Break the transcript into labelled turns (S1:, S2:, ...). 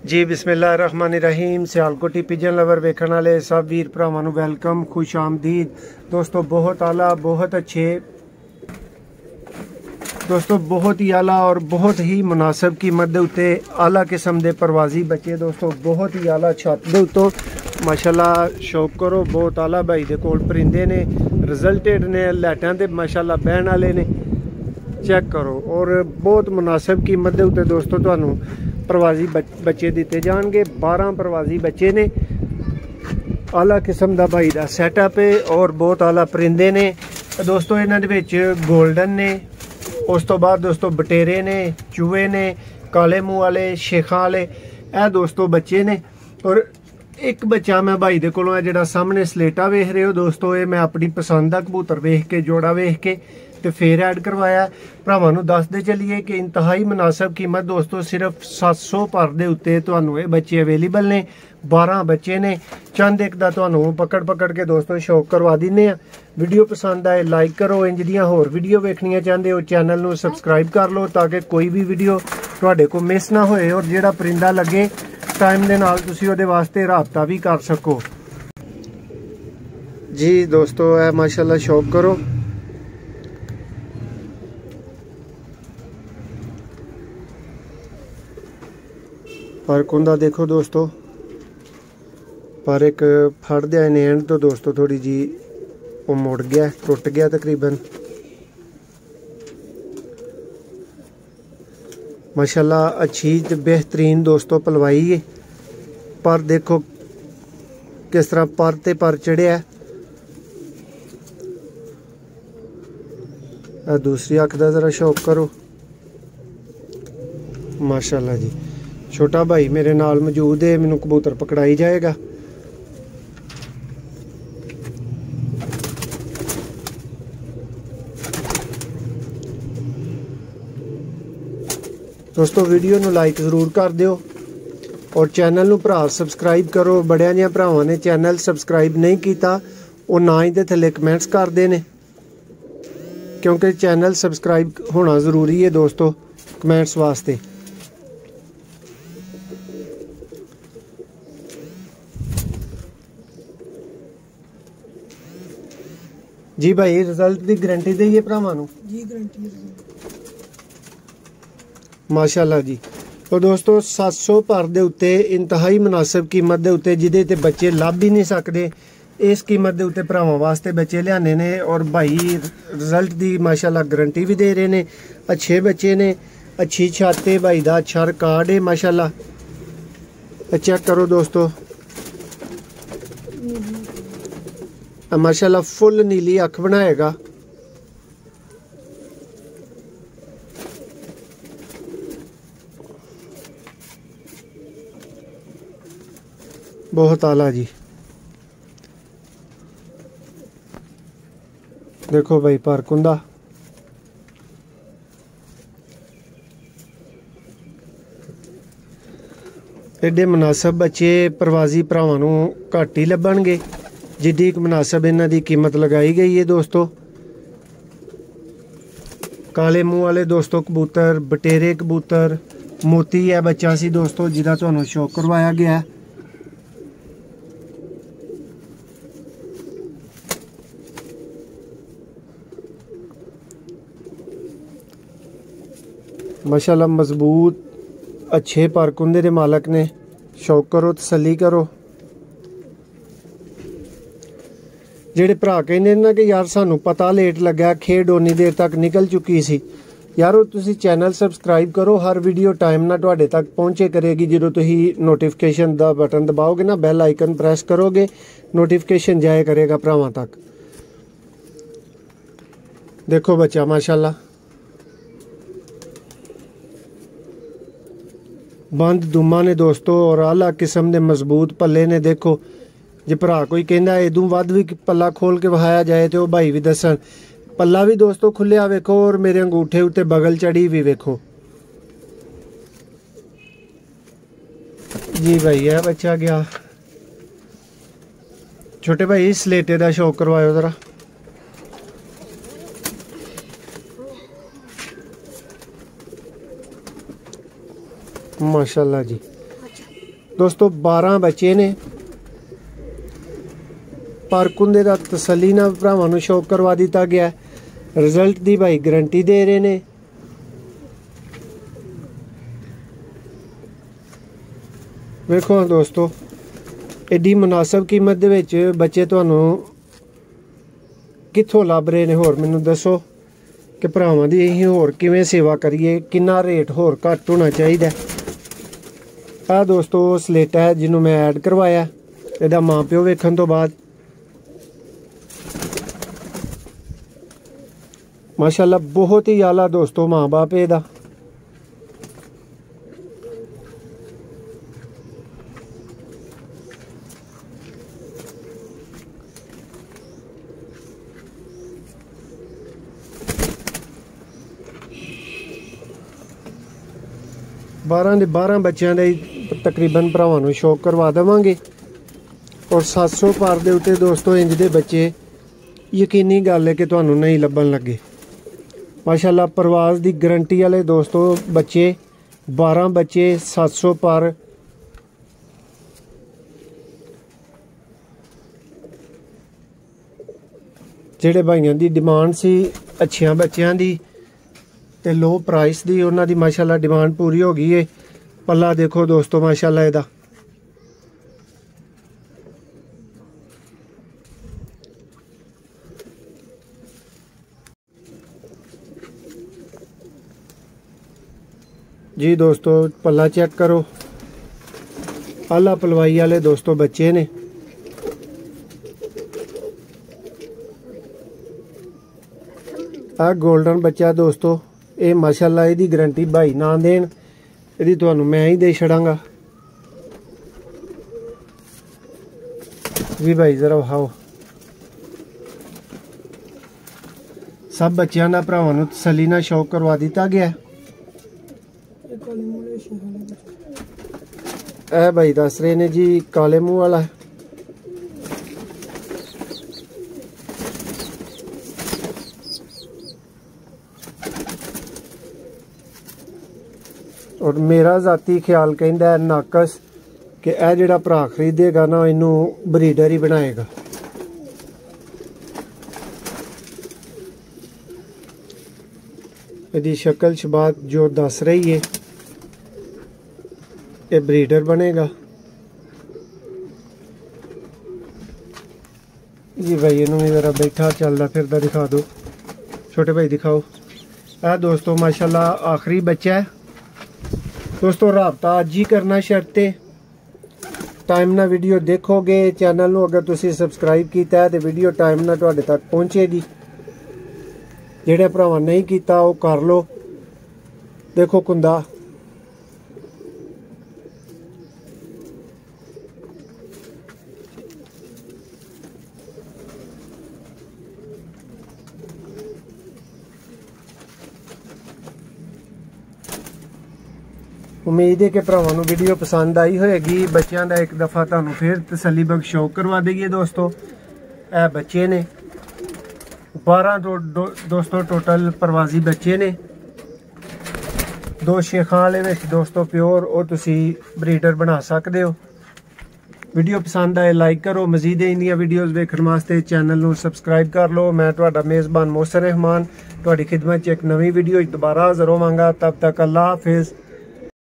S1: जी बिस्मिल्लाहिर्रहमानिर्रहीम। Sialkoti pigeon lover वेखण वाले सब वीर भरावां नूं वेलकम, खुश आमदीद। दोस्तों बहुत आला, बहुत अच्छे दोस्तों, बहुत ही आला और बहुत ही मुनासिब कीमत दे उत्ते आला किस्म दे प्रवाजी बच्चे दोस्तों, बहुत ही आला छत दे उत्तों माशाल्लाह शौक करो। बहुत आला भाई दे कोल परिंदे ने, रिजल्टेड ने, लाइटां ते माशाल्लाह बहन वाले ने, चेक करो। और बहुत मुनासिब कीमत दे उत्ते दोस्तों तुहानूं प्रवाजी बच्चे दिते जाएंगे। 12 प्रवाजी बच्चे ने, आला किस्म दा भाई दा सैटअप है और बहुत आला परिंदे ने दोस्तों। इन्हां दे विच गोल्डन ने, उस तो बाद दोस्तों बटेरे ने, चूहे ने, काले मुँह वाले, शेखां वाले, ए दोस्तों बच्चे ने। और एक बच्चा मैं भाई दे कोलों जिहड़ा सामने सलेटा वेख रहे हो दोस्तों, ये मैं अपनी पसंद दा कबूतर वेख के, जोड़ा वेख के तो फिर ऐड करवाया। भरावां नूं दसदे चलिए कि इंतहाई मुनासिब कीमत दोस्तों, सिर्फ 700 पर दे उत्ते तुहानूं ये बच्चे अवेलेबल ने। 12 बच्चे ने, चंद एक दा तुहानूं पकड़ के दोस्तों शौक करवा दिन्ने आ। वीडियो पसंद आए लाइक करो, इंज दियां होर वीडियो वेखनियां चाहते हो चैनल नूं सबसक्राइब कर लो ताकि कोई भी वीडियो तुहाडे को मिस ना होए और जिहड़ा परिंदा लगे टाइम दे नाल तुसीं उहदे वास्ते राबता भी कर सको। जी दोस्तों है माशाल्लाह शौक करो। पर कुंदा देखो दोस्तों, पर एक फड़ दिया ने एंड तो दोस्तों थोड़ी जी वो मुड़ गया, टुट गया तकरीबन। माशाल्लाह अच्छी बेहतरीन दोस्तों पलवाई है। पर देखो किस तरह पर ते पर चढ़िया। दूसरी अख का जरा शौक करो माशाल्लाह जी। छोटा भाई मेरे नाल मौजूद है, मैनू कबूतर पकड़ाई जाएगा। दोस्तों वीडियो नू लाइक जरूर कर दियो और चैनल नू भरा सबसक्राइब करो। बड़ियां जिहां भरावां ने चैनल सबसक्राइब नहीं किया वो ना ही दे थले कमेंट्स करते हैं, क्योंकि चैनल सबसक्राइब होना ज़रूरी है दोस्तों कमेंट्स वास्ते। जी भाई रिजल्ट की गारंटी दईए भरावां नूं? जी गारंटी माशाल्लाह जी। तो दोस्तों 700 पर दे उत्ते इंतहाई मुनासिब कीमत दे उत्ते जिहदे ते बच्चे लभ ही नहीं सकते, इस कीमत दे उत्ते भरावां वास्ते बच्चे लियाने ने। और भाई रिजल्ट दी माशाल्लाह गारंटी भी दे रहे ने। अच्छे बच्चे ने, अच्छी छत है, भाई दा अच्छा रिकॉर्ड है माशाल्लाह। चेक करो दोस्तों माशाल्लाह फुल नीली अख बनाएगा। बहुत आला जी। देखो भाई पर कुंदा एडे मुनासिब बच्चे प्रवाजी भरावां नूं घट ही लभणगे, जिड्डी एक मुनासिब इन्हां दी कीमत लगाई गई है दोस्तों। काले मुँह वाले दोस्तों कबूतर, बटेरे कबूतर, मोती है बच्चा सी दोस्तों जिहदा तुहानूं शौक करवाया गया। माशाल्लाह मजबूत अच्छे पर कुंदे दे मालक ने। शौक करो, तसल्ली करो। जेडे भरा कहंदे ना कि यार सानू पता लेट लग्या, खेड उन्नी देर तक निकल चुकी सी, यार तुसी चैनल सबसक्राइब करो। हर वीडियो टाइम ना तुहाडे तक पहुंचे करेगी। जो तुसी नोटिफिकेशन दा बटन दबाओगे ना, बैल आइकन प्रेस करोगे, नोटिफिकेशन जाया करेगा भरावां तक। देखो बच्चा माशाल्लाह बंद दुमा ने दोस्तों और आला किस्म के मजबूत पल्ले ने। देखो जे भरा कोई कहना इदू वध भी पल्ला खोल के वहाया जाए तो भाई भी दसन। पल्ला भी दोस्तों खुलिया वेखो और मेरे अंगूठे उत्ते बगल चढ़ी भी वेखो। जी भाई है बच्चा गया। छोटे भाई स्लेटे का शौक करवाओ जरा। माशाल्लाह जी। दोस्तों 12 बच्चे ने पर कुंदे दा तसल्ली नाल भरावां नूं शौक करवा दिता गया। रिजल्ट दी भाई गारंटी दे रहे ने। वेखो दोस्तों एडी मुनासिब कीमत दे विच बच्चे तुहानूं कित्थों लभ रहे ने। होर मैनूं दसो कि भरावां दी असीं होर किवें सेवा करिए, किन्ना रेट होर घट होना चाहिदा। आ दोस्तों स्लेटा है जिन्हों मैं ऐड करवाया इहदा माँ प्यो वेखण तो बाद। माशाअल्लाह बहुत ही आला दोस्तों माँ बाप इहदा। बारह दे 12 बच्चों के तकरीबन भरावां नूं शौक करवा देवांगे। और 700 पर दे उत्ते दोस्तों इंज दे बच्चे यकीनी गल है कि तुहानूं नहीं लभण लगे। माशाअल्लाह परवाज़ दी गारंटी वाले दोस्तों बच्चे 12 बच्चे 700 पर। जिहड़े भाइयों की डिमांड सी अच्छियां बच्चों की ते लो प्राइस दी, उन्हां दी माशाअल्लाह डिमांड पूरी हो गई है। पल्ला देखो दोस्तों माशाअल्लाह इहदा। जी दोस्तों पल्ला चेक करो, आला पलवाई वाले दोस्तों बच्चे ने। आ गोल्डन बच्चा दोस्तों ये माशाअल्लाह इहदी गारंटी भाई ना देन, इहदी तुहानूं मैं ही दे छड़ांगा। जी भाई जरा विखाओ। सब बच्चों का भरावां नूं तसल्ली नाल शौक करवा दिता गया। ए भाई दस रहे ने जी काले मुँह वाला है। और मेरा जाती ख्याल कहता है नाकस कि यह जिहड़ा भरा खरीदेगा ना इनू ब्रीडर ही बनाएगा। यदि शक्ल शबात जो दस रही है ये ब्रीडर बनेगा। जी भाई इनू भी जरा बैठा चलता फिरदा दिखा दो। छोटे भाई दिखाओ। आ दोस्तों माशाल्लाह आखिरी बच्चा है दोस्तों। राबता अज ही करना शर्ते टाइम ना वीडियो देखोगे। चैनल नूं अगर तुसीं सबसक्राइब किया है तो वीडियो टाइम ना तुहाडे तक पहुँचेगी। जिहड़े भरावां नहीं किया वो कर लो। देखो कुंदा उम्मीद है कि भरावां नूं वीडियो पसंद आई होएगी। बच्चों का एक दफ़ा तुहानूं फिर तसल्ली बख्श शौक करवा देगी दोस्तों। ए बच्चे ने 12 दोस्तों टोटल प्रवासी बच्चे ने। 2 शेखां वाले विच दोस्तों प्योर वो तुसी ब्रीडर बना सकते हो। वीडियो पसंद आए लाइक करो। मजीद इंदियां वीडियोज़ देखने वास्ते चैनल नूं सबसक्राइब कर लो। मैं तुहाडा मेज़बान मोहसिन रहमान तुहाडी खिदमत च एक नवी वीडियो दोबारा हाज़र होवांगा। तब तक अल्लाह हाफिज़।